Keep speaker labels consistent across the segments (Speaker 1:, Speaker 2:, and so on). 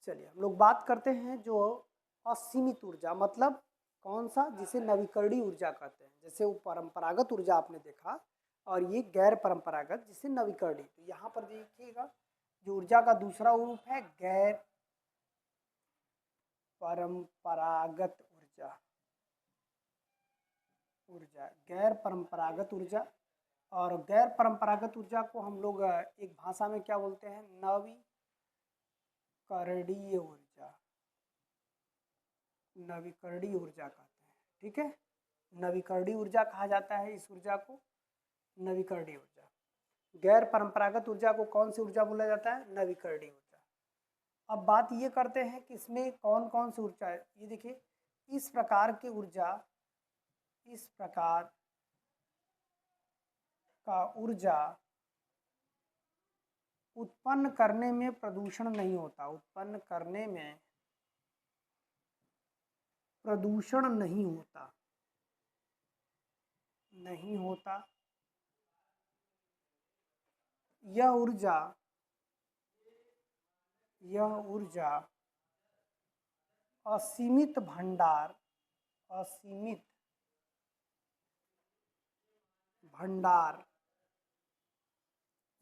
Speaker 1: चलिए हम लोग बात करते हैं जो असीमित ऊर्जा, मतलब कौन सा, जिसे नवीकरणीय ऊर्जा कहते हैं। जैसे वो परंपरागत ऊर्जा आपने देखा और ये गैर परंपरागत जिसे नवीकरणीय। तो यहाँ पर देखिएगा जो ऊर्जा का दूसरा रूप है गैर परंपरागत ऊर्जा। गैर परंपरागत ऊर्जा, और गैर परंपरागत ऊर्जा को हम लोग एक भाषा में क्या बोलते हैं, नवीकरणीय ऊर्जा। नवीकरणीय ऊर्जा कहते हैं, ठीक है। नवीकरणीय ऊर्जा कहा जाता है इस ऊर्जा को, नवीकरणीय ऊर्जा। गैर परंपरागत ऊर्जा को कौन सी ऊर्जा बोला जाता है, नवीकरणीय ऊर्जा। अब बात ये करते हैं कि इसमें कौन कौन सी ऊर्जा है। ये देखिए, इस प्रकार की ऊर्जा, इस प्रकार का ऊर्जा उत्पन्न करने में प्रदूषण नहीं होता, उत्पन्न करने में प्रदूषण नहीं होता, नहीं होता। यह ऊर्जा असीमित भंडार, असीमित भंडार,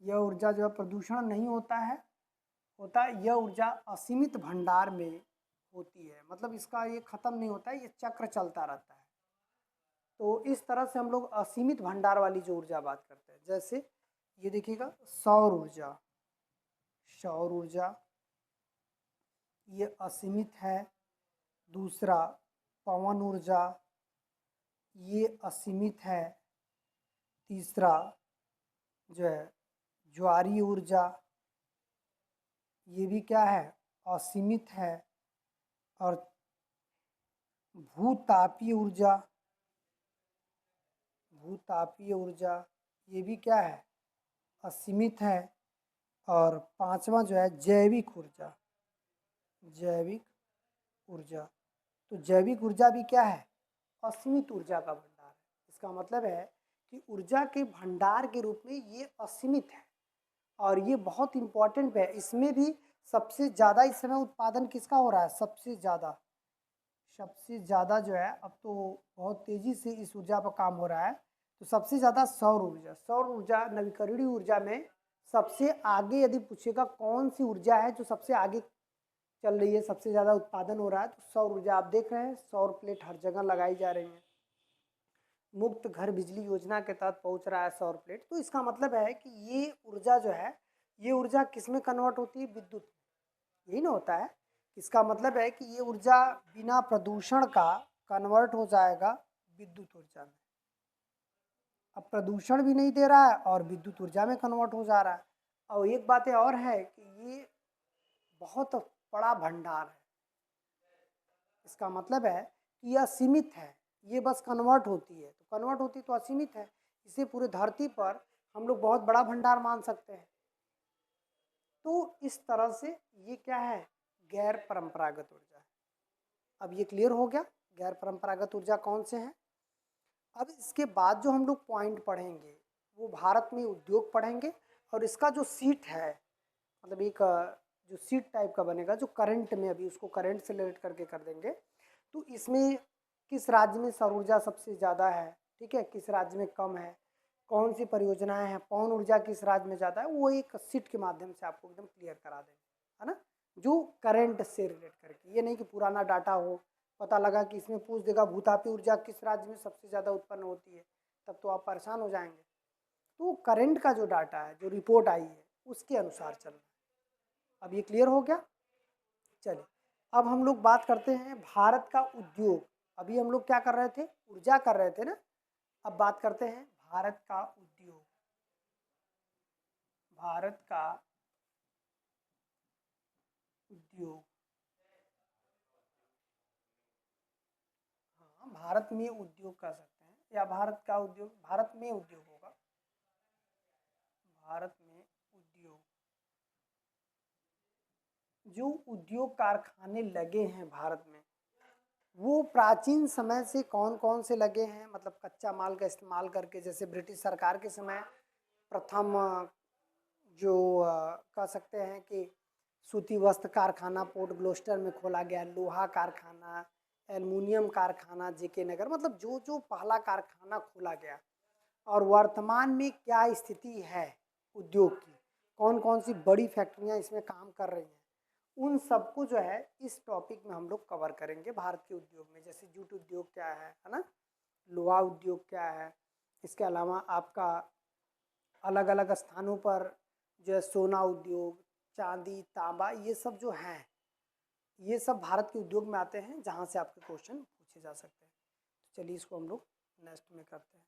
Speaker 1: यह ऊर्जा जो है प्रदूषण नहीं होता है, यह ऊर्जा असीमित भंडार में होती है। मतलब इसका ये खत्म नहीं होता है, ये चक्र चलता रहता है। तो इस तरह से हम लोग असीमित भंडार वाली जो ऊर्जा बात करते हैं। जैसे ये देखिएगा सौर ऊर्जा, सौर ऊर्जा ये असीमित है। दूसरा पवन ऊर्जा, ये असीमित है। तीसरा जो है ज्वारीय ऊर्जा, ये भी क्या है, असीमित है। और भूतापीय ऊर्जा, भूतापीय ऊर्जा ये भी क्या है, असीमित है। और पांचवा जो है जैविक ऊर्जा, जैविक ऊर्जा। तो जैविक ऊर्जा भी क्या है, असीमित ऊर्जा का भंडार है। इसका मतलब है कि ऊर्जा के भंडार के रूप में ये असीमित है और ये बहुत इम्पोर्टेंट है। इसमें भी सबसे ज़्यादा इस समय उत्पादन किसका हो रहा है, सबसे ज़्यादा जो है, अब तो बहुत तेज़ी से इस ऊर्जा पर काम हो रहा है। तो सबसे ज़्यादा सौर ऊर्जा, सौर ऊर्जा नवीकरणीय ऊर्जा में सबसे आगे। यदि पूछेगा कौन सी ऊर्जा है जो सबसे आगे चल रही है, सबसे ज़्यादा उत्पादन हो रहा है, तो सौर ऊर्जा। आप देख रहे हैं सौर प्लेट हर जगह लगाई जा रही है, मुफ्त घर बिजली योजना के तहत पहुंच रहा है सौर प्लेट। तो इसका मतलब है कि ये ऊर्जा जो है, ये ऊर्जा किस में कन्वर्ट होती है, विद्युत में, यही ना होता है। इसका मतलब है कि ये ऊर्जा बिना प्रदूषण का कन्वर्ट हो जाएगा विद्युत ऊर्जा में। अब प्रदूषण भी नहीं दे रहा है और विद्युत ऊर्जा में कन्वर्ट हो जा रहा है। और एक बात और है कि ये बहुत बड़ा भंडार है। इसका मतलब है कि यह सीमित है, ये बस कन्वर्ट होती है, तो कन्वर्ट होती तो असीमित है। इसे पूरे धरती पर हम लोग बहुत बड़ा भंडार मान सकते हैं। तो इस तरह से ये क्या है, गैर परंपरागत ऊर्जा है। अब ये क्लियर हो गया गैर परंपरागत ऊर्जा कौन से हैं। अब इसके बाद जो हम लोग पॉइंट पढ़ेंगे वो भारत में उद्योग पढ़ेंगे, और इसका जो सीट है, मतलब एक जो सीट टाइप का बनेगा जो करंट में, अभी उसको करंट से रिलेट करके कर देंगे। तो इसमें किस राज्य में सौर ऊर्जा सबसे ज़्यादा है, ठीक है, किस राज्य में कम है, कौन सी परियोजनाएं हैं, पवन ऊर्जा किस राज्य में ज़्यादा है, वो एक सीट के माध्यम से आपको एकदम क्लियर करा देंगे, है ना, जो करंट से रिलेट करके। ये नहीं कि पुराना डाटा हो, पता लगा कि इसमें पूछ देगा भूतापी ऊर्जा किस राज्य में सबसे ज़्यादा उत्पन्न होती है, तब तो आप परेशान हो जाएंगे। तो करंट का जो डाटा है, जो रिपोर्ट आई है, उसके अनुसार चलना है। अब ये क्लियर हो गया। चलिए अब हम लोग बात करते हैं भारत का उद्योग। अभी हम लोग क्या कर रहे थे, ऊर्जा कर रहे थे ना। अब बात करते हैं भारत का उद्योग। भारत का उद्योग, हाँ भारत में उद्योग कह सकते हैं, या भारत का उद्योग, भारत में उद्योग होगा, भारत में उद्योग। जो उद्योग कारखाने लगे हैं भारत में, वो प्राचीन समय से कौन कौन से लगे हैं, मतलब कच्चा माल का इस्तेमाल करके। जैसे ब्रिटिश सरकार के समय प्रथम जो कह सकते हैं कि सूती वस्त्र कारखाना पोर्ट ग्लोस्टर में खोला गया, लोहा कारखाना, एल्युमिनियम कारखाना जेके नगर, मतलब जो जो पहला कारखाना खोला गया और वर्तमान में क्या स्थिति है उद्योग की, कौन कौन सी बड़ी फैक्ट्रियां इसमें काम कर रही हैं, उन सबको जो है इस टॉपिक में हम लोग कवर करेंगे। भारत के उद्योग में जैसे जूट उद्योग क्या है ना, लोहा उद्योग क्या है, इसके अलावा आपका अलग अलग स्थानों पर जो है सोना उद्योग, चांदी, तांबा, ये सब जो हैं ये सब भारत के उद्योग में आते हैं जहाँ से आपके क्वेश्चन पूछे जा सकते हैं। तो चलिए इसको हम लोग नेक्स्ट में करते हैं।